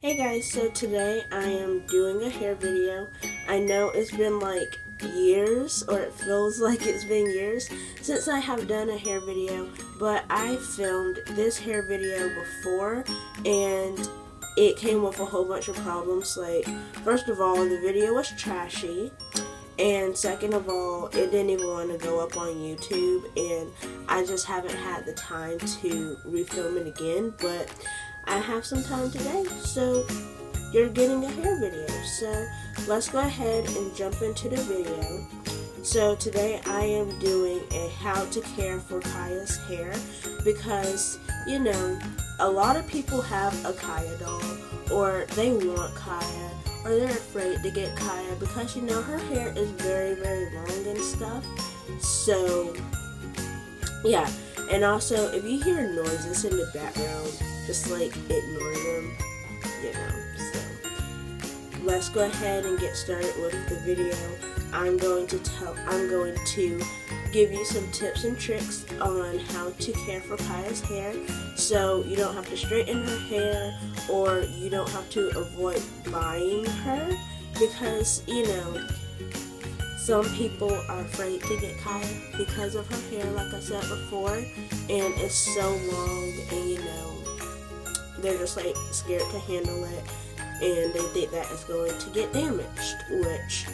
Hey guys, so today I am doing a hair video. I know it's been like years, or it feels like it's been years since I have done a hair video, but I filmed this hair video before and it came with a whole bunch of problems. Like, first of all, the video was trashy, and second of all, it didn't even want to go up on YouTube, and I just haven't had the time to refilm it again, but I have some time today, so you're getting a hair video. So let's go ahead and jump into the video. So today I am doing a how to care for Kaya's hair, because, you know, a lot of people have a Kaya doll, or they want Kaya, or they're afraid to get Kaya because, you know, her hair is very, very long and stuff. So yeah, and also if you hear noises in the background, just like ignore them, you know. So let's go ahead and get started with the video. I'm going to give you some tips and tricks on how to care for Kaya's hair, so you don't have to straighten her hair, or you don't have to avoid buying her, because, you know, some people are afraid to get Kaya because of her hair, like I said before, and it's so long, and, you know, they're just like scared to handle it, and they think that it's going to get damaged, which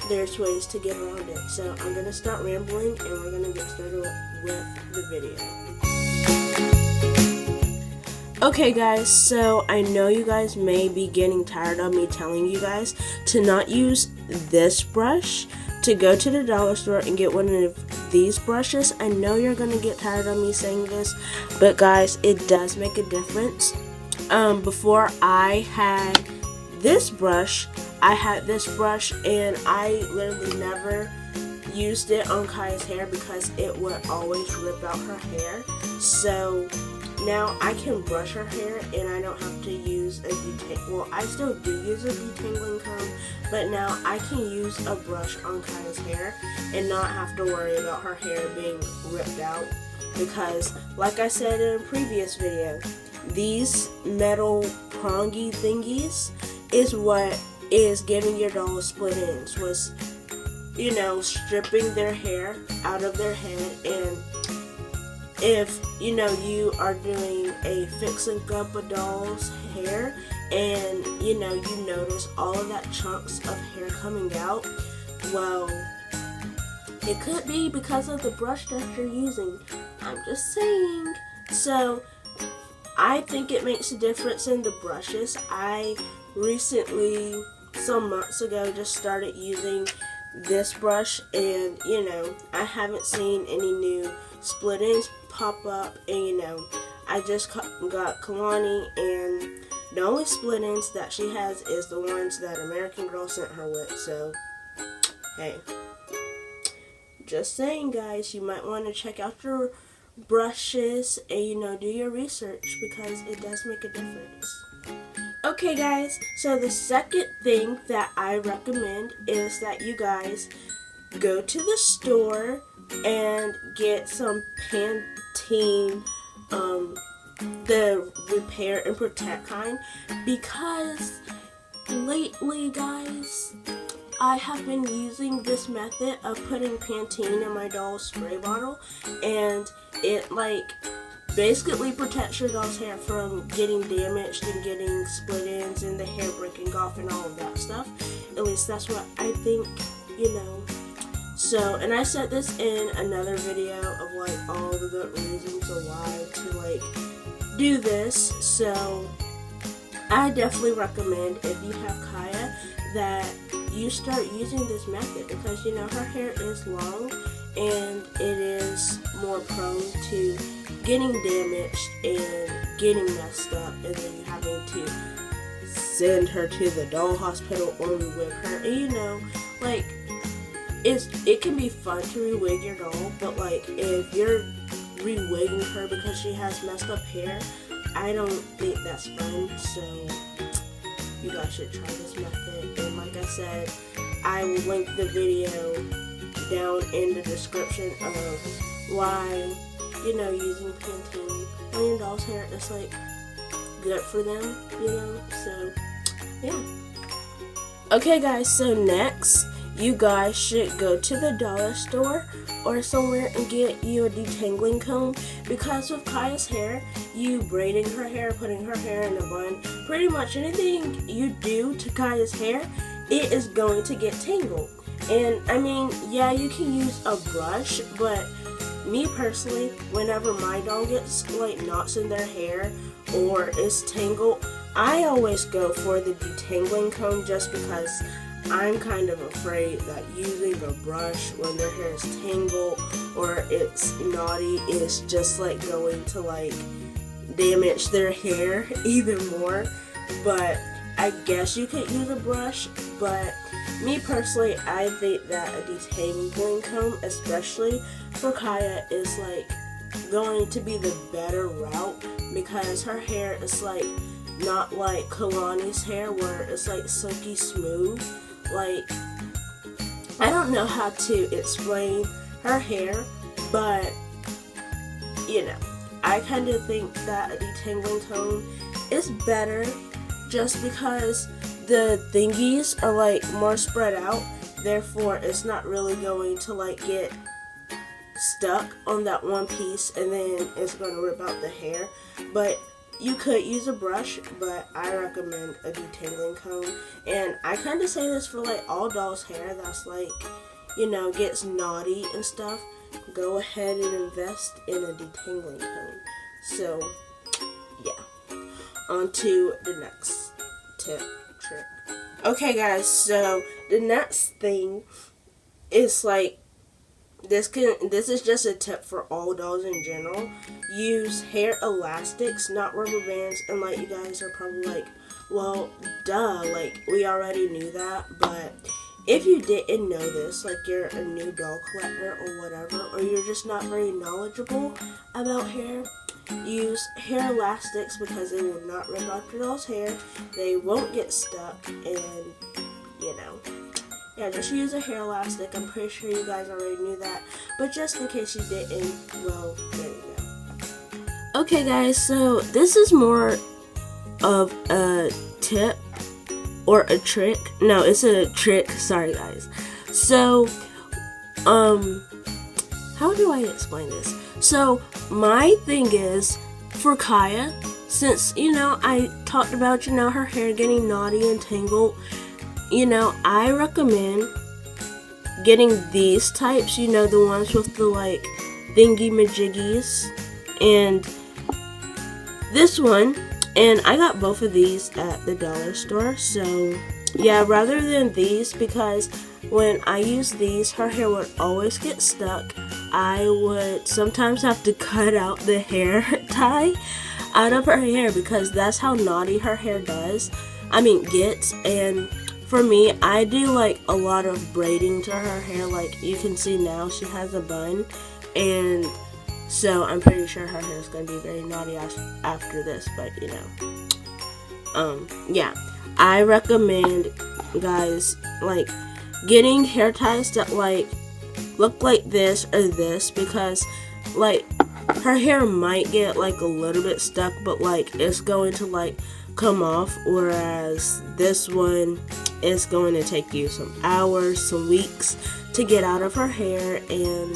there's ways to get around it. So I'm going to start rambling, and we're going to get started with the video. Okay guys, so I know you guys may be getting tired of me telling you guys to not use this brush, to go to the dollar store and get one of these brushes. I know you're going to get tired of me saying this, but guys, it does make a difference. Before I had this brush, and I literally never used it on Kaya's hair because it would always rip out her hair. So now I can brush her hair, and I don't have to use a well, I still do use a detangling comb, but now I can use a brush on Kaya's hair and not have to worry about her hair being ripped out, because like I said in a previous video, these metal prongy thingies is what is giving your doll split ends, was, you know, stripping their hair out of their head. And if, you know, you are doing a fixing up a doll's hair, and, you know, you notice all of that chunks of hair coming out, well, it could be because of the brush that you're using. I'm just saying. So I think it makes a difference in the brushes. I recently, some months ago, just started using this brush, and, you know, I haven't seen any new split ends pop up, and, you know, I just got Kalani, and the only split ends that she has is the ones that American Girl sent her with. So hey, just saying guys, you might want to check out your brushes and, you know, do your research, because it does make a difference. Okay guys, so the second thing that I recommend is that you guys go to the store and get some Pantene, the repair and protect kind, because lately guys, I have been using this method of putting Pantene in my doll's spray bottle, and it like basically protects your doll's hair from getting damaged and getting split ends and the hair breaking off and all of that stuff. At least that's what I think, you know. So, and I said this in another video of like all the good reasons of why to like do this. So I definitely recommend, if you have Kaya, that you start using this method, because, you know, her hair is long and it is more prone to getting damaged and getting messed up, and then you having to send her to the doll hospital or re-wig her. And, you know, like, it can be fun to re-wig your doll, but like if you're re-wigging her because she has messed up hair, I don't think that's fun. So you guys should try this method, and like I said, I will link the video down in the description of why, you know, using Pantene on your doll's hair is like good for them, you know. Okay guys, so next you guys should go to the dollar store or somewhere and get you a detangling comb, because with Kaya's hair, you braiding her hair, putting her hair in a bun, pretty much anything you do to Kaya's hair, it is going to get tangled. And I mean, yeah, you can use a brush, but me personally, whenever my doll gets like knots in their hair or is tangled, I always go for the detangling comb, just because I'm kind of afraid that using a brush when their hair is tangled or it's knotty is just like going to like damage their hair even more. But I guess you could use a brush, but me personally, I think that a detangling comb, especially for Kaya, is like going to be the better route, because her hair is like not like Kalani's hair where it's like silky smooth. Like, I don't know how to explain her hair, but you know, I kind of think that a detangling comb is better, just because the thingies are like more spread out, therefore it's not really going to like get stuck on that one piece and then it's going to rip out the hair. But you could use a brush, but I recommend a detangling comb. And I kind of say this for like all dolls' hair that's like, you know, gets knotty and stuff. Go ahead and invest in a detangling comb. So, yeah. On to the next tip, trick. Okay guys, so the next thing is like, this is just a tip for all dolls in general. Use hair elastics, not rubber bands. And like, you guys are probably like, well, duh, like we already knew that. But if you didn't know this, like you're a new doll collector or whatever, or you're just not very knowledgeable about hair, use hair elastics, because they will not rip out your doll's hair. They won't get stuck, and you know. Yeah, just use a hair elastic. I'm pretty sure you guys already knew that. But just in case you didn't, well, there you go. Okay guys, so this is more of a tip or a trick. No, it's a trick. Sorry guys. So, how do I explain this? So, my thing is, for Kaya, since, you know, I talked about, you know, her hair getting knotty and tangled, you know, I recommend getting these types, you know, the ones with the like thingy majiggies, and this one, and I got both of these at the dollar store. So yeah, rather than these, because when I use these, her hair would always get stuck. I would sometimes have to cut out the hair tie out of her hair, because that's how knotty her hair gets. And for me, I do like a lot of braiding to her hair. Like you can see now, she has a bun, and so I'm pretty sure her hair is going to be very knotty after this. But you know, yeah, I recommend guys like getting hair ties that like look like this or this, because like her hair might get like a little bit stuck, but like it's going to like come off, whereas this one is going to take you some hours, some weeks to get out of her hair. And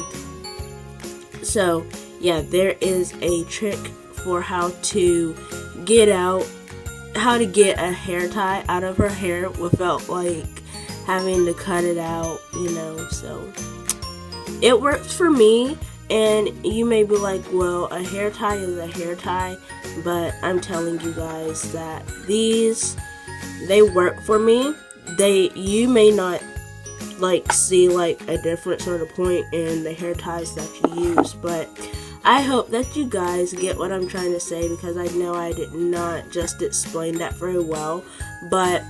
so yeah, there is a trick for how to get a hair tie out of her hair without like having to cut it out, you know. So it works for me. And you may be like, well, a hair tie is a hair tie, but I'm telling you guys that these, they work for me. You may not like see like a different sort of point in the hair ties that you use, but I hope that you guys get what I'm trying to say, because I know I did not just explain that very well. But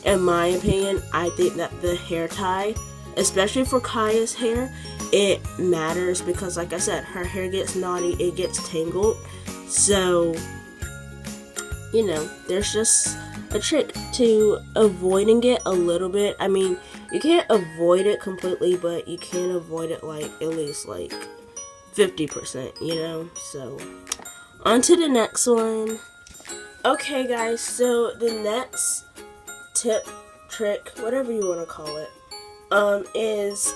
in my opinion, I think that the hair tie, especially for Kaya's hair, it matters, because like I said, her hair gets knotty, it gets tangled. So, you know, there's just a trick to avoiding it a little bit. I mean, you can't avoid it completely, but you can avoid it like at least like 50%, you know. So, on to the next one. Okay guys, so the next tip trick, whatever you want to call it, is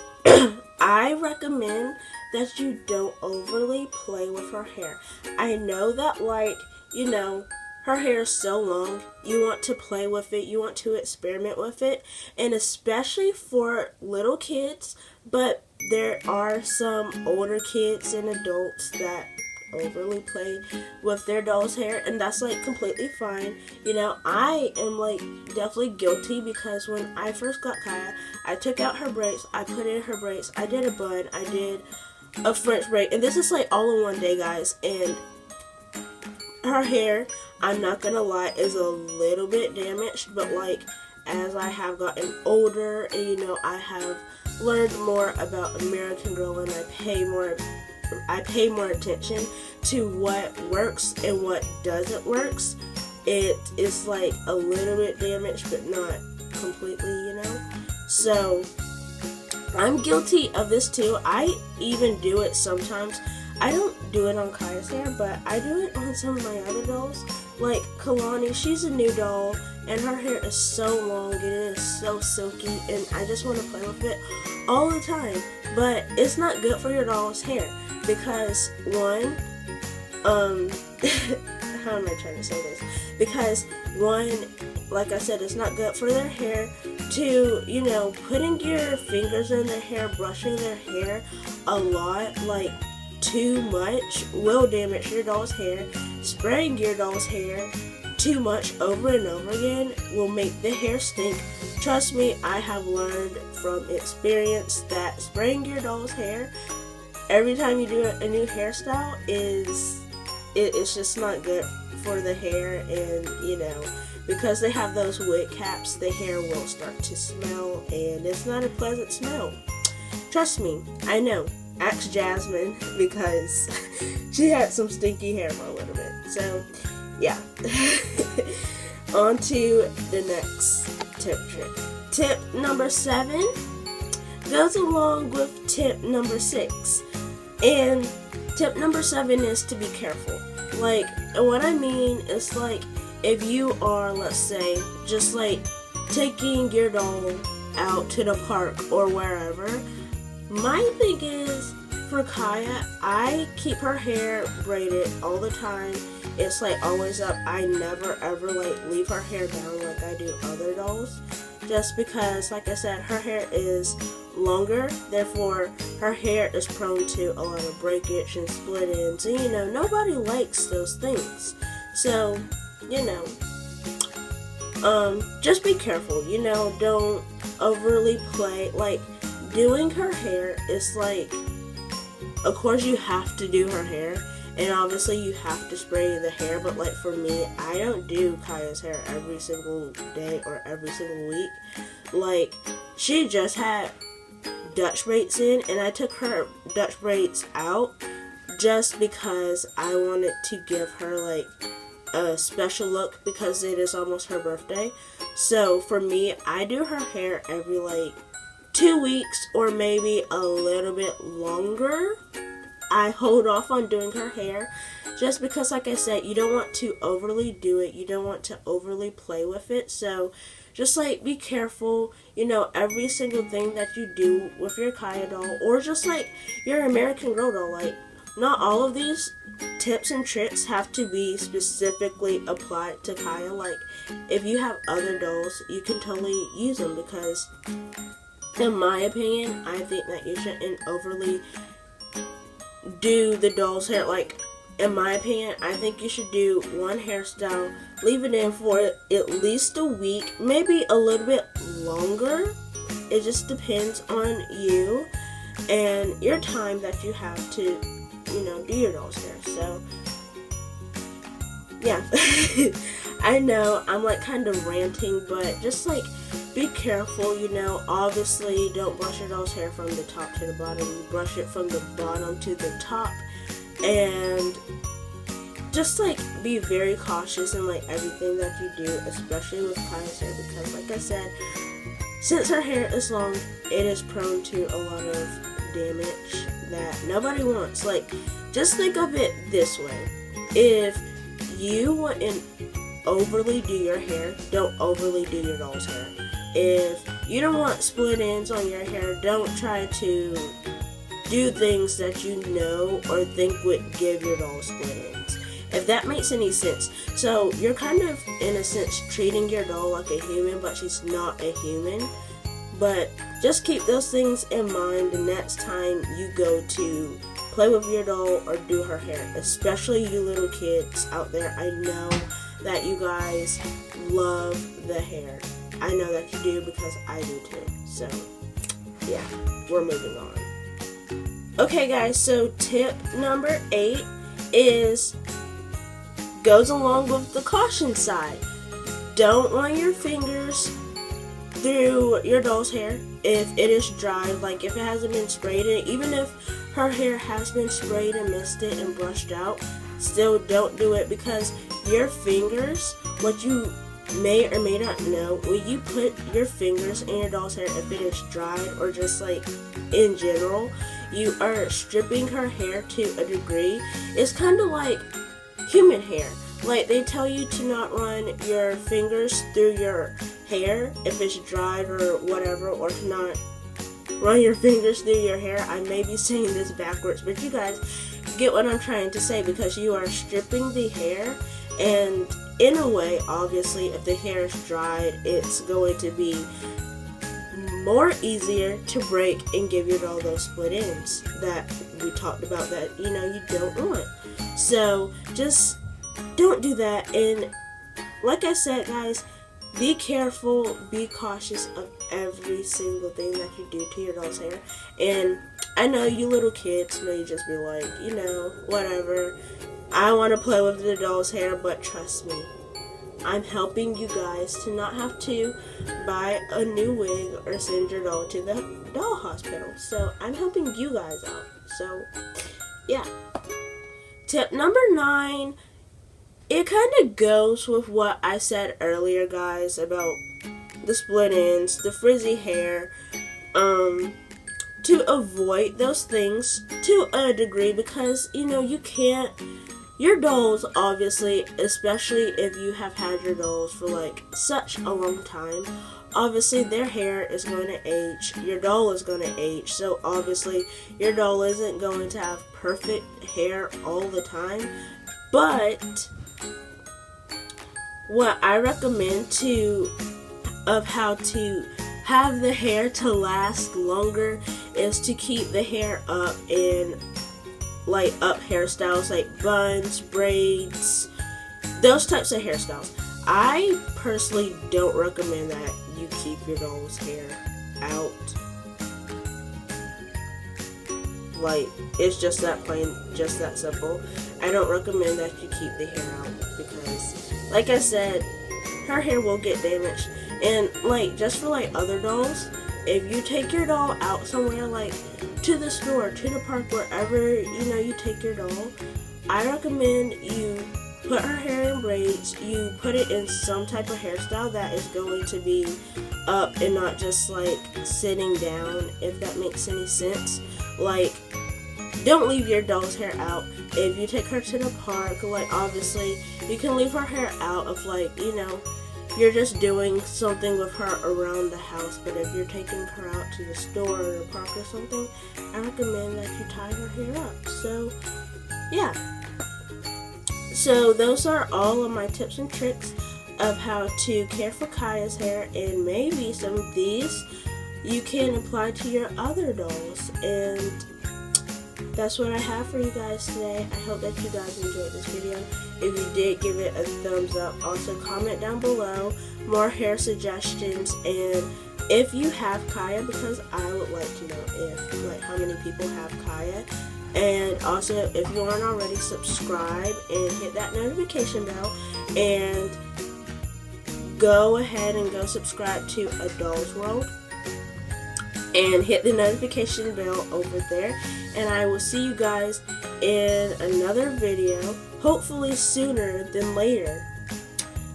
I recommend that you don't overly play with her hair. I know that, like, you know, her hair is so long, you want to play with it, you want to experiment with it, and especially for little kids, but there are some older kids and adults that overly play with their doll's hair, and that's like completely fine. You know, I am like definitely guilty because when I first got Kaya, I took out her braids, I put in her braids, I did a bun, I did a French braid, and this is like all in one day, guys. And her hair, I'm not gonna lie, is a little bit damaged, but like as I have gotten older and you know I have learned more about American Girl and I pay more attention to what works and what doesn't works. It is like a little bit damaged but not completely, you know. So I'm guilty of this too. I even do it sometimes. I don't do it on Kaya's hair, but I do it on some of my other dolls. Like Kalani, she's a new doll, and her hair is so long and it is so silky, and I just want to play with it all the time. But it's not good for your doll's hair because one, how am I trying to say this? Because one, like I said, it's not good for their hair. Two, you know, putting your fingers in their hair, brushing their hair a lot, like too much, will damage your doll's hair. Spraying your doll's hair too much over and over again will make the hair stink. Trust me, I have learned from experience that spraying your doll's hair every time you do a new hairstyle it's just not good for the hair, and you know, because they have those wig caps, the hair will start to smell, and it's not a pleasant smell. Trust me, I know. Ask Jasmine because she had some stinky hair for a little bit. So, yeah. On to the next tip trick. Tip number 7 goes along with tip number 6. And tip number 7 is to be careful. Like, what I mean is like, if you are, let's say, just like taking your doll out to the park or wherever, my thing is, for Kaya, I keep her hair braided all the time. It's like always up. I never ever like leave her hair down like I do other dolls. Just because, like I said, her hair is longer, therefore her hair is prone to a lot of breakage and split ends. And you know, nobody likes those things. So, you know, just be careful, you know, don't overly play. Like, doing her hair is like, of course you have to do her hair, and obviously you have to spray the hair, but like for me, I don't do Kaya's hair every single day or every single week. Like, she just had Dutch braids in, and I took her Dutch braids out just because I wanted to give her like a special look because it is almost her birthday. So for me, I do her hair every like 2 weeks or maybe a little bit longer. I hold off on doing her hair just because, like I said, you don't want to overly do it. You don't want to overly play with it. So just like be careful, you know, every single thing that you do with your Kaya doll or just like your American Girl doll. Like, not all of these tips and tricks have to be specifically applied to Kaya. Like, if you have other dolls, you can totally use them because, in my opinion, I think that you shouldn't overly do the doll's hair. Like, in my opinion, I think you should do one hairstyle, leave it in for at least a week, maybe a little bit longer. It just depends on you and your time that you have to, you know, do your doll's hair. So, yeah. I know I'm like kind of ranting, but just like be careful, you know. Obviously, don't brush your doll's hair from the top to the bottom. You brush it from the bottom to the top, and just like be very cautious in like everything that you do, especially with Kaya's hair, because like I said, since her hair is long, it is prone to a lot of damage that nobody wants. Like, just think of it this way: if you wouldn't overly do your hair, don't overly do your doll's hair. if you don't want split ends on your hair, don't try to do things that you know or think would give your doll split ends. If that makes any sense. So you're kind of, in a sense, treating your doll like a human, but she's not a human. But just keep those things in mind the next time you go to play with your doll or do her hair. Especially you little kids out there. I know that you guys love the hair. I know that you do because I do too. So, yeah, we're moving on. Okay guys, so tip number 8 goes along with the caution side. Don't run your fingers through your doll's hair if it is dry, like if it hasn't been sprayed, and even if her hair has been sprayed and misted and brushed out, still don't do it, because your fingers, what you may or may not know, when you put your fingers in your doll's hair, if it is dried or just like in general, you are stripping her hair to a degree. It's kind of like human hair. Like, they tell you to not run your fingers through your hair if it's dried or whatever, or to not run your fingers through your hair. I may be saying this backwards, but you guys get what I'm trying to say, because you are stripping the hair, and in a way, obviously, if the hair is dried, it's going to be more easier to break and give your doll those split ends that we talked about that, you know, you don't want. So just don't do that. And like I said, guys, be careful, be cautious of every single thing that you do to your doll's hair. And I know you little kids may just be like, you know, whatever, I want to play with the doll's hair, but trust me, I'm helping you guys to not have to buy a new wig or send your doll to the doll hospital. So I'm helping you guys out. So yeah. Tip number 9, it kind of goes with what I said earlier, guys, about the split ends, the frizzy hair, to avoid those things to a degree, because, you know, you can't, your dolls, obviously, especially if you have had your dolls for like such a long time, obviously their hair is going to age, your doll is going to age, so obviously your doll isn't going to have perfect hair all the time. But what I recommend of how to have the hair to last longer is to keep the hair up in like up hairstyles, like buns, braids, those types of hairstyles. I personally don't recommend that you keep your doll's hair out. Like, it's just that plain, just that simple. I don't recommend that you keep the hair out, because like I said, her hair will get damaged. And like, just for like other dolls, if you take your doll out somewhere, like to the store, to the park, wherever, you know, you take your doll, I recommend you put her hair in braids, you put it in some type of hairstyle that is going to be up and not just like sitting down, if that makes any sense. Like, don't leave your doll's hair out. If you take her to the park, like, obviously you can leave her hair out if, like, you know, you're just doing something with her around the house. But if you're taking her out to the store or the park or something, I recommend that you tie her hair up. So yeah, so those are all of my tips and tricks of how to care for Kaya's hair, and maybe some of these you can apply to your other dolls. And that's what I have for you guys today. I hope that you guys enjoyed this video. If you did, give it a thumbs up. Also, comment down below more hair suggestions, and if you have Kaya, because I would like to know if, like, how many people have Kaya. And also, if you aren't already, subscribe and hit that notification bell, and go ahead and go subscribe to A Doll's World and hit the notification bell over there. And I will see you guys in another video, hopefully sooner than later.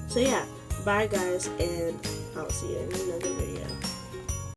So yeah, bye guys, and I'll see you in another video.